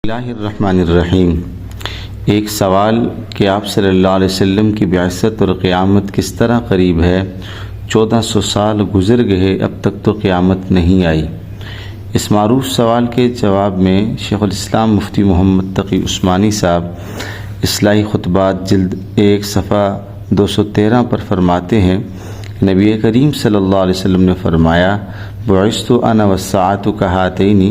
اللہ الرحمن الرحیم۔ ایک سوال کہ آپ صلی اللہ علیہ وسلم کی بعثت اور قیامت کس طرح قریب ہے؟ 1400 سال گزر گئے، اب تک تو قیامت نہیں آئی۔ اس معروف سوال کے جواب میں شیخ الاسلام مفتی محمد تقی عثمانی صاحب اصلاحی خطبات جلد 1 صفحہ 213 پر فرماتے ہیں، نبی کریم صلی اللہ علیہ وسلم نے فرمایا، بعثت انا والساعۃ کہاتین،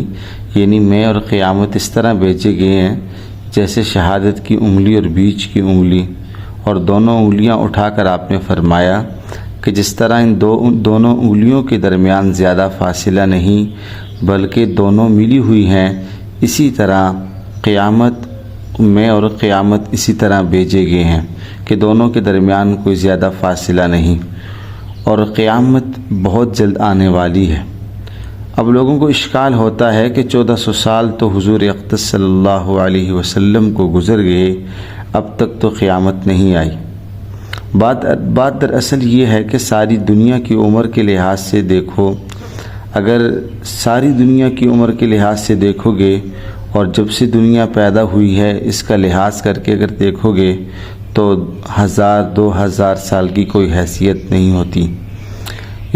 یعنی میں اور قیامت اس طرح بھیجے گئے ہیں جیسے شہادت کی انگلی اور بیچ کی انگلی، اور دونوں انگلیاں اٹھا کر آپ نے فرمایا کہ جس طرح ان دونوں انگلیوں کے درمیان زیادہ فاصلہ نہیں بلکہ دونوں ملی ہوئی ہیں، اسی طرح قیامت میں اور قیامت اسی طرح بھیجے گئے ہیں کہ دونوں کے درمیان کوئی زیادہ فاصلہ نہیں، اور قیامت بہت جلد آنے والی ہے۔ اب لوگوں کو اشکال ہوتا ہے کہ 1400 سال تو حضور اقدس صلی اللہ علیہ وسلم کو گزر گئے، اب تک تو قیامت نہیں آئی۔ بات دراصل یہ ہے کہ ساری دنیا کی عمر کے لحاظ سے دیکھو، اگر ساری دنیا کی عمر کے لحاظ سے دیکھو گے اور جب سے دنیا پیدا ہوئی ہے اس کا لحاظ کر کے اگر دیکھو گے تو 1000-2000 سال کی کوئی حیثیت نہیں ہوتی۔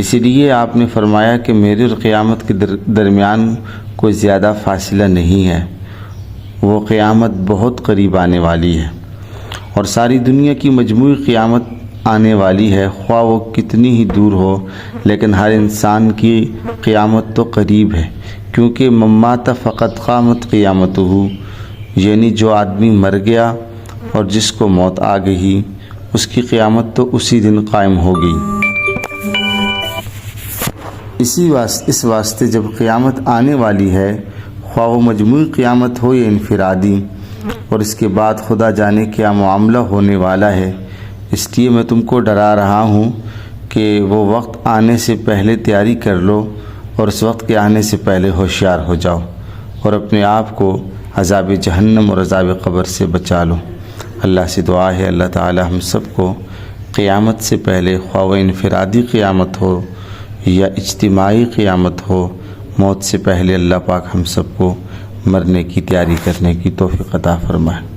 اسی لیے آپ نے فرمایا کہ میرے اور قیامت کے درمیان کوئی زیادہ فاصلہ نہیں ہے، وہ قیامت بہت قریب آنے والی ہے، اور ساری دنیا کی مجموعی قیامت آنے والی ہے، خواہ وہ کتنی ہی دور ہو، لیکن ہر انسان کی قیامت تو قریب ہے، کیونکہ من مات فقد قامت قیامتہ، یعنی جو آدمی مر گیا اور جس کو موت آ گئی اس کی قیامت تو اسی دن قائم ہوگی۔ اس واسطے جب قیامت آنے والی ہے، خواہ وہ مجموعی قیامت ہو یا انفرادی، اور اس کے بعد خدا جانے کیا معاملہ ہونے والا ہے، اس لیے میں تم کو ڈرا رہا ہوں کہ وہ وقت آنے سے پہلے تیاری کر لو، اور اس وقت کے آنے سے پہلے ہوشیار ہو جاؤ اور اپنے آپ کو عذاب جہنم اور عذاب قبر سے بچا لو۔ اللہ سے دعا ہے اللہ تعالی ہم سب کو قیامت سے پہلے، خواہ وہ انفرادی قیامت ہو یا اجتماعی قیامت ہو، موت سے پہلے اللہ پاک ہم سب کو مرنے کی تیاری کرنے کی توفیق عطا فرمائے۔